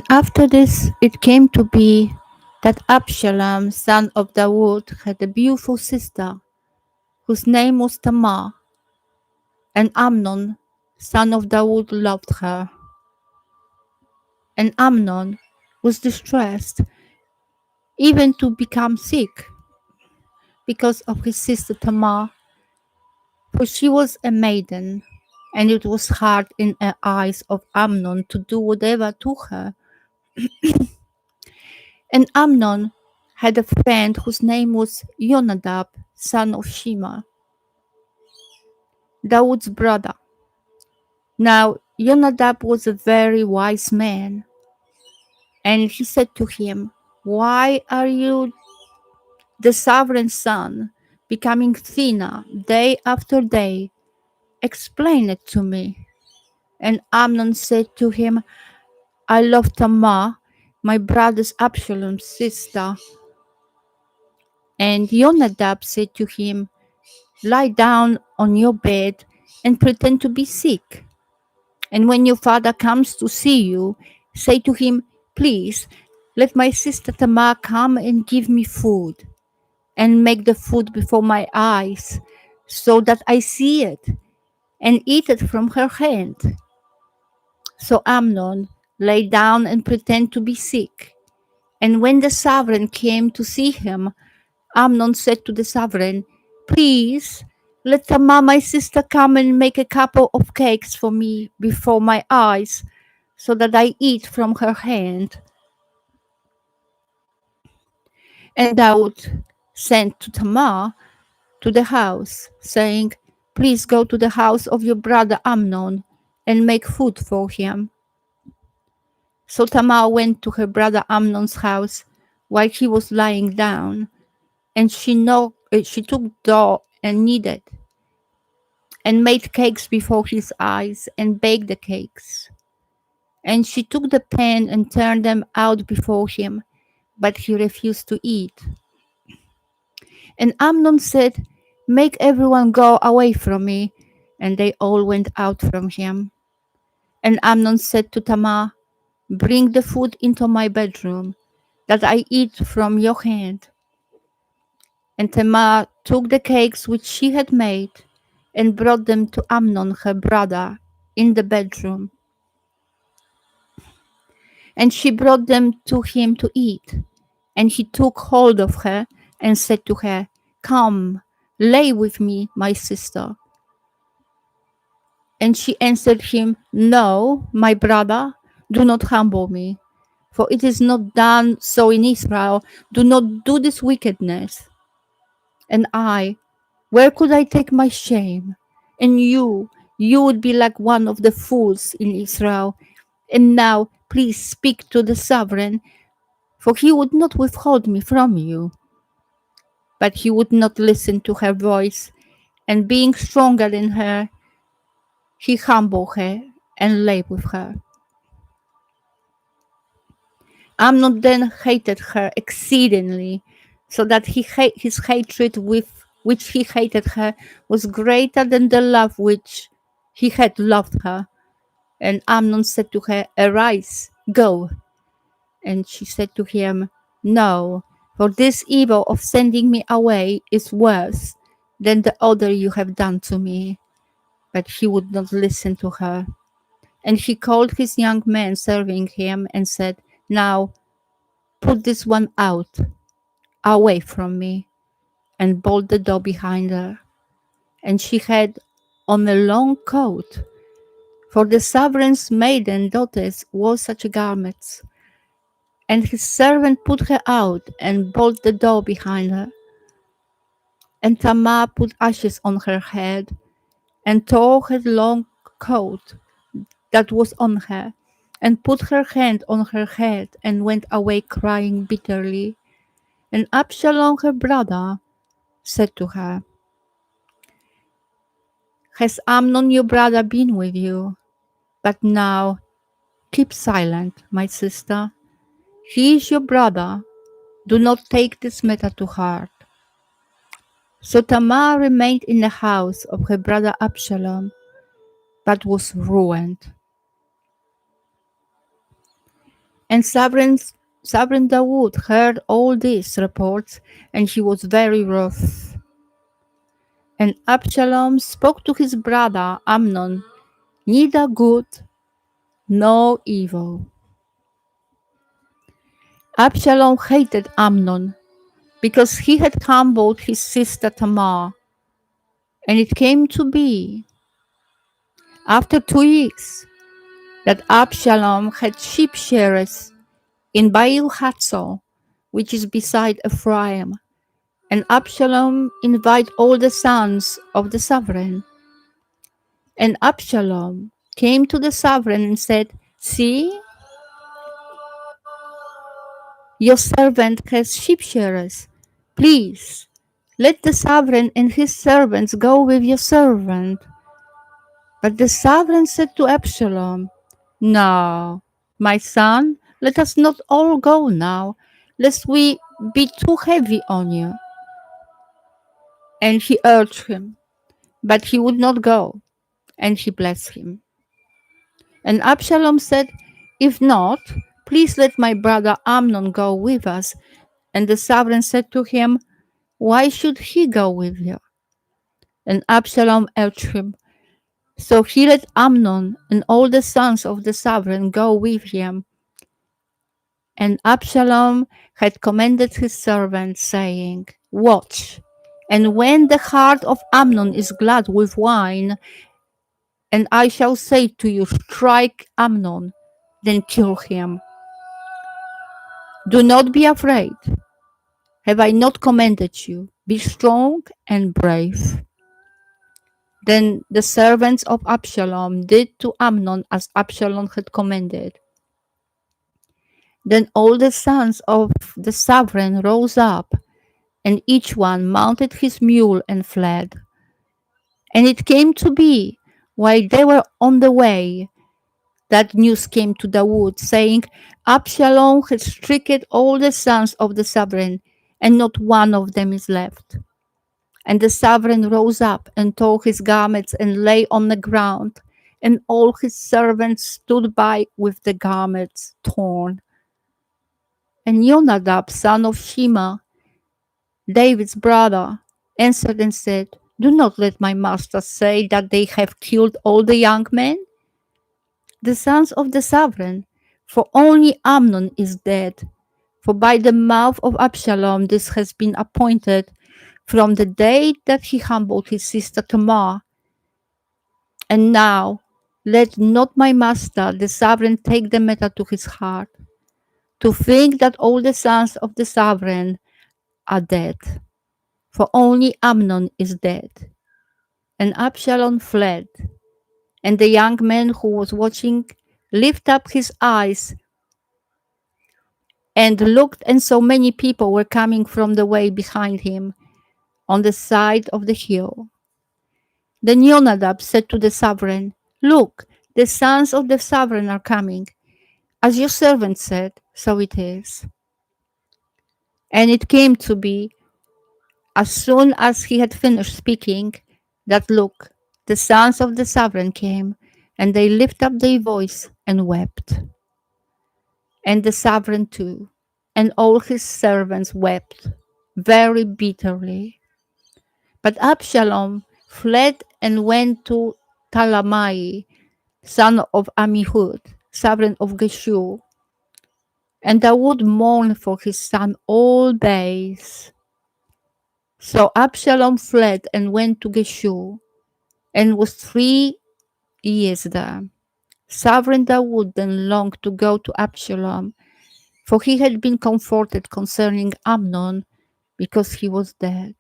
And after this it came to be that Abshalom, son of Dawood, had a beautiful sister, whose name was Tamar, and Amnon, son of Dawood, loved her. And Amnon was distressed, even to become sick, because of his sister Tamar, for she was a maiden, and it was hard in the eyes of Amnon to do whatever to her. And Amnon had a friend whose name was Jonadab, son of Shema, Dawood's brother. Now Jonadab was a very wise man, and he said to him, "Why are you, the sovereign son, becoming thinner day after day? Explain it to me." And Amnon said to him, "I love Tamar, my brother's Absalom's sister." And Jonadab said to him, "Lie down on your bed and pretend to be sick. And when your father comes to see you, say to him, 'Please, let my sister Tamar come and give me food, and make the food before my eyes, so that I see it and eat it from her hand.'" So Amnon lay down and pretended to be sick. And when the sovereign came to see him, Amnon said to the sovereign, "Please, let Tamar, my sister, come and make a couple of cakes for me before my eyes, so that I eat from her hand." And Daud sent to Tamar to the house, saying, "Please go to the house of your brother Amnon and make food for him." So Tamar went to her brother Amnon's house while he was lying down, and she took dough and kneaded, and made cakes before his eyes, and baked the cakes. And she took the pan and turned them out before him, but he refused to eat. And Amnon said, "Make everyone go away from me." And they all went out from him. And Amnon said to Tamar, "Bring the food into my bedroom, that I eat from your hand." And Tamar took the cakes which she had made, and brought them to Amnon her brother in the bedroom. And she brought them to him to eat. And he took hold of her and said to her, "Come, lay with me, my sister." And she answered him, "No, my brother, do not humble me, for it is not done so in Israel. Do not do this wickedness. And I, where could I take my shame? And you would be like one of the fools in Israel. And now, please speak to the sovereign, for he would not withhold me from you." But he would not listen to her voice, and being stronger than her, he humbled her and lay with her. Amnon then hated her exceedingly, so that his hatred with which he hated her was greater than the love which he had loved her. And Amnon said to her, "Arise, go." And she said to him, "No, for this evil of sending me away is worse than the other you have done to me." But he would not listen to her. And he called his young men serving him and said, "Now put this one out, away from me," and bolt the door behind her. And she had on a long coat, for the sovereign's maiden daughters wore such garments. And his servant put her out and bolted the door behind her. And Tamar put ashes on her head, and tore her long coat that was on her, and put her hand on her head, and went away crying bitterly. And Absalom her brother said to her, "Has Amnon your brother been with you? But now keep silent, my sister. He is your brother. Do not take this matter to heart." So Tamar remained in the house of her brother Absalom, but was ruined. And Sovereign Dawood heard all these reports, and he was very wroth. And Absalom spoke to his brother Amnon, neither good nor evil. Absalom hated Amnon because he had humbled his sister Tamar. And it came to be, after 2 weeks, that Absalom had sheep shearers in Baal Hatzor, which is beside Ephraim. And Absalom invited all the sons of the sovereign. And Absalom came to the sovereign and said, See, your servant has sheep shearers. Please, let the sovereign and his servants go with your servant. But the sovereign said to Absalom, No, my son, let us not all go now, lest we be too heavy on you. And he urged him, but he would not go, and he blessed him. And Absalom said, If not, please let my brother Amnon go with us. And the sovereign said to him, Why should he go with you? And Absalom urged him. So he let Amnon and all the sons of the sovereign go with him. And Absalom had commanded his servants, saying, Watch, and when the heart of Amnon is glad with wine, and I shall say to you, Strike Amnon, then kill him. Do not be afraid. Have I not commanded you? Be strong and brave. Then the servants of Absalom did to Amnon as Absalom had commanded. Then all the sons of the sovereign rose up, and each one mounted his mule and fled. And it came to be, while they were on the way, that news came to Dawood, saying, Absalom has stricken all the sons of the sovereign, and not one of them is left. And the sovereign rose up and tore his garments and lay on the ground, and all his servants stood by with the garments torn. And Jonadab, son of Shema, David's brother, answered and said, Do not let my master say that they have killed all the young men, the sons of the sovereign, for only Amnon is dead. For by the mouth of Absalom this has been appointed from the day that he humbled his sister Tamar. And now let not my master, the sovereign, take the matter to his heart, to think that all the sons of the sovereign are dead, for only Amnon is dead. And Absalom fled, and the young man who was watching lifted up his eyes and looked, and so many people were coming from the way behind him on the side of the hill. Then Jonadab said to the sovereign, Look, the sons of the sovereign are coming. As your servant said, so it is. And it came to be, as soon as he had finished speaking, that look, the sons of the sovereign came, and they lifted up their voice and wept. And the sovereign too, and all his servants wept very bitterly. But Absalom fled and went to Talamai, son of Amihud, sovereign of Geshur. And Dawood mourned for his son all days. So Absalom fled and went to Geshur, and was 3 years there. Sovereign Dawood then longed to go to Absalom, for he had been comforted concerning Amnon, because he was dead.